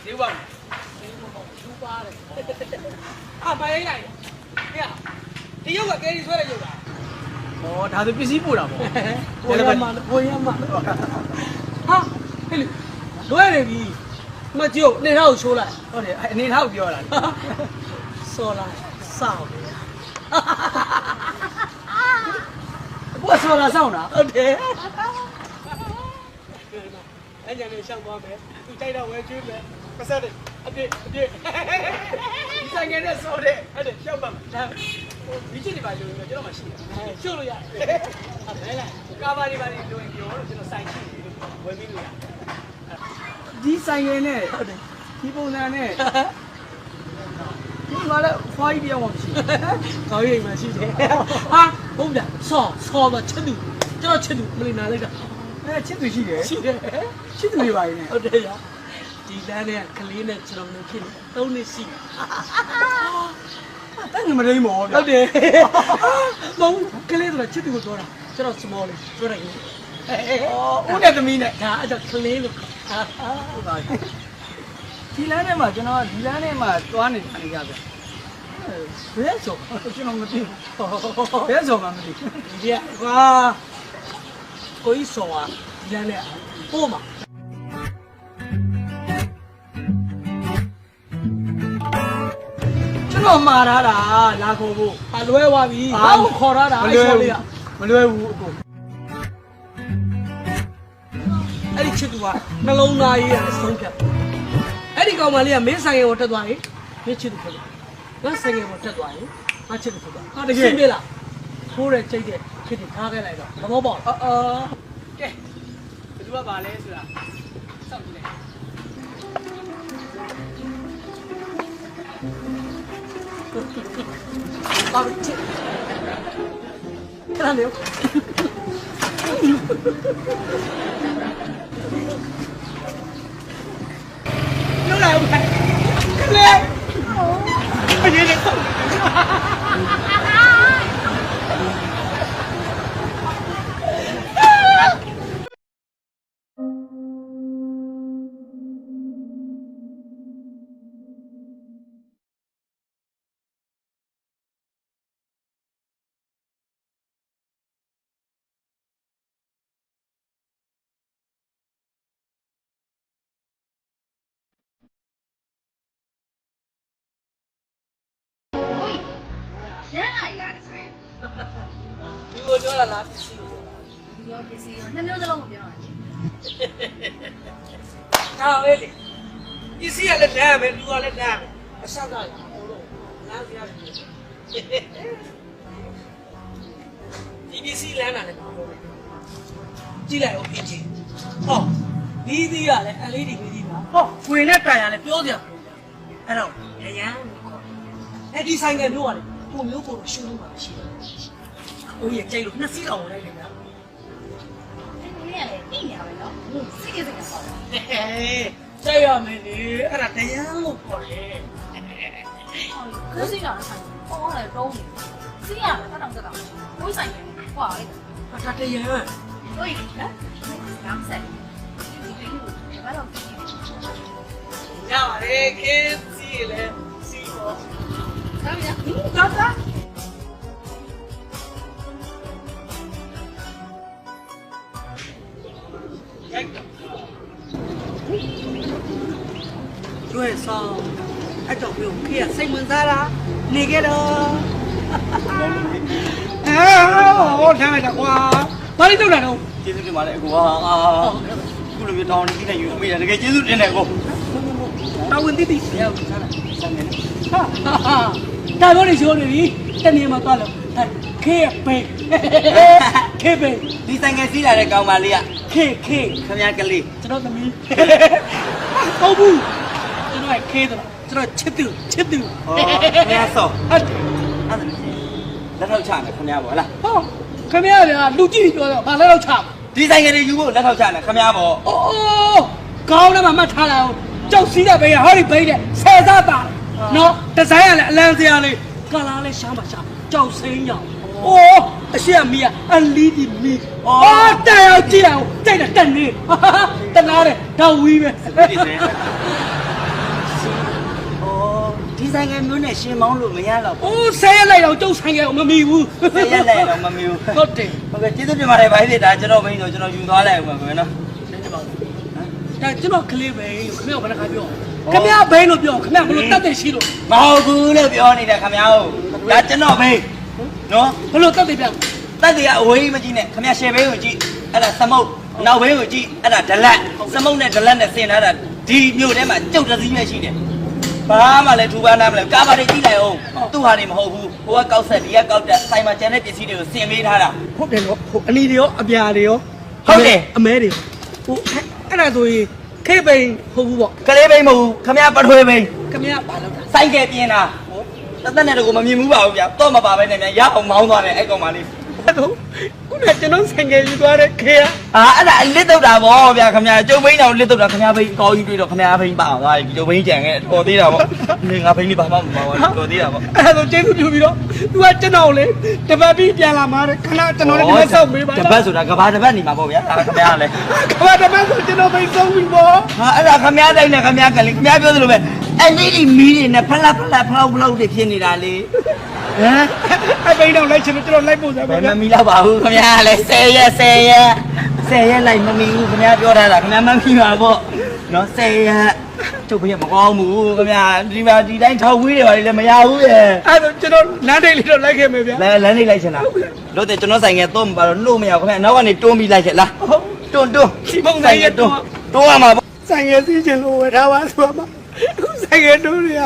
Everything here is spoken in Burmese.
ဈေးပါလူပါတယ်အာမရိုင်းလိုက်ဟဲ့ဒီရုပ်ကကဲဒီဆွဲတဲ့ရုပ်လားဩဒါဆိုပစ္စည်းပို့တာပေါ့ကိုရမကိုရမဟာဟဲ့လွဲနေပြီမကြည့်အနေထားကိုရှိုးလိုက်ဟုတ်တယ်အနေထားကိုပြောတာစော်လာစောင်းဘောစော်လာစောင်းတာဟုတ်တယ်အဲ့ညနေရှောက်သွားမယ်သူတိုက်တော့ဝဲကျွေးမယ်ပစက်တယ်အပြည့်ဒီဆိုင်ငယ်နဲ့စော်တယ်အဲ့ဒါရှောက်ပါမယ်ဒီချင်းတွေပါလို့ကျွန်တော်မှရှိတယ်ရှုပ်လို့ရတယ်အဲ့ဒါကာဘာတွေပါလို့ပြောရင်ပြောလို့ကျွန်တော်ဆိုင်ရှိတယ်ဝယ်ပြီးလို့ရတယ်ဒီဆိုင်ငယ်နဲ့ဟုတ်တယ်ဒီပုံစံနဲ့ဒီမှာလည်းဖွားကြီးပြောင်းမှမရှိဘူးခေါင်းရိပ်မှရှိတယ်ဟာဟုတ်တယ်ဆော့တော့ချစ်သူကျွန်တော်ချစ်သူမလီနာလိုက်တာအဲ့ချစ်သူရှိတယ်ချစ်သူတွေပါရင်ဟုတ်တယ်ရဒီလမ်းနဲ့ကလေးနဲ့ကျွန်တော်တို့ဖြစ်နေ3နှစ်ရှိတယ်ငမရင်းမောဟုတ်တယ်မဟုတ်ကလေးဆိုတာချစ်သူကိုပြောတာကျွန်တော် small လေးပြောတယ်ဦးနဲ့သမီးနဲ့ဒါအဲ့ဒါကလေးလို့ဟုတ်ပါဒီလမ်းထဲမှာကျွန်တော်ဒီလမ်းထဲမှာသွားနေတယ်ကြဗျဘယ်ဆိုကျွန်တော်မသိဘူးဘယ်ဆိုမှမသိဘူးဒီကဟာကိုကြီးဆိုတာဒီလမ်းနဲ့ပို့မှာကျွန်တော်မှားထားတာလာခေါ်ဖို့အလွဲသွားပြီဘာကိုခေါ်ထားတာအဲ့ဆိုလေးကမလွဲဘူးအကိုအဲ့ဒီချစ်သူကနှလုံးသားရေးရအဆုံးဖြတ်အဲ့ဒီကောင်မလေးကမင်းဆိုင်ကိုတက်သွားရင်မင်းချစ်သူဖြစ်တယ်ငါဆိုင်ကိုတက်သွားရင်ငါချစ်သူဖြစ်သွားဟာတကယ်ပြလားထိုးတဲ့ချိတ်တဲ့ဖြစ်တယ်ထားခဲ့လိုက်တော့သဘောပေါက်ကဲဘယ်သူကပါလဲဆိုတာစောင့်ကြည့်လိုက်ပါချစ်ခဏလေးလို့လာဦးကလေးအရေးနဲ့ဆောက်ဒီကိုပြောလာပစ္စည်းပြောပစ္စည်းနှစ်မျိုးစလုံးကိုပြောတာဟာဝေးလေပစ္စည်းကလည်းနားမယ်လူကလည်းနားမယ်အဆောက်ကလည်းအကုန်လုံးနားပြရတယ်ဒီပစ္စည်းလမ်းတာလည်းဘာလို့လဲကြည့်လိုက်ဦးအချင်းဟောဒီသီးကလည်းအလေးတွေပြီးသီးပါဟောဝင်နဲ့တိုင်ရလည်းပြောကြအဲ့တော့ရရန်အဲ့ဒီဆိုင်ကမျိုးကလည်းကိုမျိုးကိုရှုံးလို့ပါရှိတယ်။ဦးရဲ့ကြိုက်လို့နှစ်စီးအောင်လိုက်တယ်ဗျာ။ဒီနေ့ကလည်းအိနေရပဲနော်။စိတ်ကစိတ်ကပေါ့။ကြိုက်ရမယ်လေ။အဲ့ဒါတရားလို့ခေါ်တယ်။ကိုစိတ်ကလည်းဆိုင်။အော်လည်းတုံးနေ။စီးရမယ်တော့တော့။ကိုဆိုင်တယ်။ဟွာလေ။ဟာတရား။ဟိုဟမ်။ကောင်းဆက်။ဒီလိုဘာလို့ရပါလေခင်းစီလေစီပေါ့။ဒါပြန်။ဒါသာကျွဲဆောင်အဲ့တော့ဘယ်ခေတ်စိတ်ဝင်စားလားနေခဲ့တော့ဟောထားလိုက်တာကွာဘာလို့လုပ်တာတော့ကျေးဇူးတင်ပါတယ်အကိုဟာခုလိုမျိုးတောင်းနေပြီးနေယူအမေတကယ်ကျေးဇူးတင်တယ်ကိုတာဝန်တိတိဘယ်ရောက်စားလားဆောင်နေဟာတာလို့နေရှိုးနေပြီတနေ့မှသွားလို့ခေးပဲခေးပဲဒီဆိုင်ကစီးလာတဲ့ကောင်မလေးကခေးခင်ဗျားကလေးကျွန်တော်သမီးဟုတ်ဘူးကျွန်တော်ခေးတော့ကျွန်တော်ချစ်သူဟောခင်ဗျားဆောဟုတ်လက်ထောက်ချမယ်ခင်ဗျားပေါ့လားဟောခင်ဗျားကလူကြည့်ပြောတော့ဘာလက်ထောက်ချမှာဒီဆိုင်ကလေးယူဖို့လက်ထောက်ချမယ်ခင်ဗျားပေါ့အိုးကောင်းတယ်မှမှတ်ထားလိုက်အောင်ကြောက်စီးတဲ့ဘေးကဟောဒီဘေးတဲ့ဆယ်စားပါနော်ဒီဇိုင်းကလည်းအလန်းစရာလေးကလာလေးရှားပါရှားကြောက်စိမ်းရောင်အိုးအရှိအမီကအလီဒီမီအော်တက်ရောက်ကြည့်အောင်ကြိုက်တာတက်နေတနာတယ်ဒါဝီးပဲ ဆိုင်ကမျိုးနဲ့ရှင်မောင်းလို့မရတော့ အိုးဆဲလိုက်တော့ကျုပ်ဆိုင်ကမမီဘူး ဘူးရက်လိုက်တော့မမီဘူး ဟုတ်တယ် ဟုတ်ကဲ့ကျေးဇူးတင်ပါတယ်ဗျာဒီဒါကျွန်တော်ဘိန်းဆိုကျွန်တော်ယူသွားလိုက်အောင်ပါခင်ဗျာနော် ဒါကျွန်တော်ကလေးပဲခင်ဗျားကဘယ်နှခါပြောခင်ဗျားဘိန်းလို့ပြောခင်ဗျားဘလို့တတ်တယ်ရှိလို့ မဟုတ်ဘူးလို့ပြောနေတယ်ခင်ဗျာဟုတ်ဒါကျွန်တော်ဘိန်းနော် ဘလို့တတ်တယ်ပြော တက်တရအဝေးမကြည့်နဲ့ခင်ဗျာရှယ်ဘိန်းကိုကြည့်အဲ့ဒါသမုတ်နောက်ဘိန်းကိုကြည့်အဲ့ဒါဒလက်သမုတ်နဲ့ဒလက်နဲ့ဆင်ထားတာဒီမြို့ထဲမှာကြုတ်တစည်းပဲရှိတယ်ဘာမှလည်းထူပန်းနားမလဲကားပါတွေကြည့်လိုက်အောင်သူ့ဟာနေမဟုတ်ဘူးဟိုကကောက်ဆက်ဒီကကောက်တက်ဆိုင်မှာကျန်တဲ့ပစ္စည်းတွေကိုဆင်ပေးထားတာ ဟုတ်တယ်နော်ဟိုအနီတွေရောအပြာတွေရော ဟုတ်တယ် အမဲတွေဟိုအဲ့ဒါဆိုရင်ခေပိန်ဟုတ်ဘူးပေါ့ ကလေးဘိန်းမဟုတ်ဘူးခင်ဗျာပထွေးဘိန်း ခင်ဗျားဘာလုပ်တာ စိုက်ကဲပြင်းတာတသက်နဲ့တကူမမြင်ဘူးပါဘူးဗျာတော့မပါပဲနဲ့မြန်ရအောင်မောင်းသွားတယ်အဲ့ကောင်မလေး အဲ့တော့ခုနကကျွန်တော်ဆိုင်ကယူသွားတဲ့ခေက အဲ့ဒါအလစ်တုတ်တာဗောဗျာခင်ဗျာကျုပ်ဘိန်းတော်လစ်တုတ်တာခင်ဗျာဘိန်းကောင်းကြီးတွေ့တော့ခင်ဗျာဘိန်းပါအောင်သွားပြီကျုပ်ဘိန်းကြံခဲ့တော်သေးတာဗောနေငါဘိန်းလေးဘာမှမပါဘူးတော်သေးတာဗော အဲ့ဒါဆိုကျေးဇူးပြုပြီးတော့ तू ကကျွန်တော်လေတပတ်ပြီးပြန်လာမှာတဲ့ခဏကျွန်တော်လည်းဒီမဲ့ဆောက်ပေးပါ တပတ်ဆိုတာကဘာတပတ်နေမှာဗောဗျာခင်ဗျာလည်း ခမတပတ်ဆိုကျွန်တော်ပဲဆုံးပြီပေါ့ အဲ့ဒါခင်ဗျာတိုင်းနဲ့ခင်ဗျာကလေးခင်ဗျာပြောသလိုပဲအဲ့ဒီမီးတွေနဲ့ဖလောက်တွေဖြစ်နေတာလေဟမ် အဲ့ဘိန်းတော့လိုက်ချင်လို့ကျွန်တော်လိုက်ပို့စားပါ ဘယ် ဗျာ မမီလောက်ပါဘူးခင်ဗျာလည်း10ရက်လိုက်မမီဘူးခင်ဗျာပြောထားတာခင်ဗျာမမီပါဗောနော်10ရက်ထုတ်ပြမကောင်းဘူးခင်ဗျာဒီမှာဒီတိုင်းထောက်ဝီးတွေပါလေလည်းမရဘူးရဲ့ အဲ့တော့ကျွန်တော်လမ်းတိတ်လေးတော့လိုက်ခဲ့မယ်ဗျာ လမ်းနေလိုက်ချင်တာလို့တဲ့ကျွန်တော်ဆိုင်ငယ်တော့မပါတော့နှုတ်မရဘူးခင်ဗျာနောက်ကနေတွန်းပြီးလိုက်ချက်လားတွန်း စီမုံနိုင်ရတော့ တွန်းရမှာဗော ဆိုင်ရစီချင်လို့ဝယ်ထားပါဆိုမှအခုဆိုင်ရတိုးရ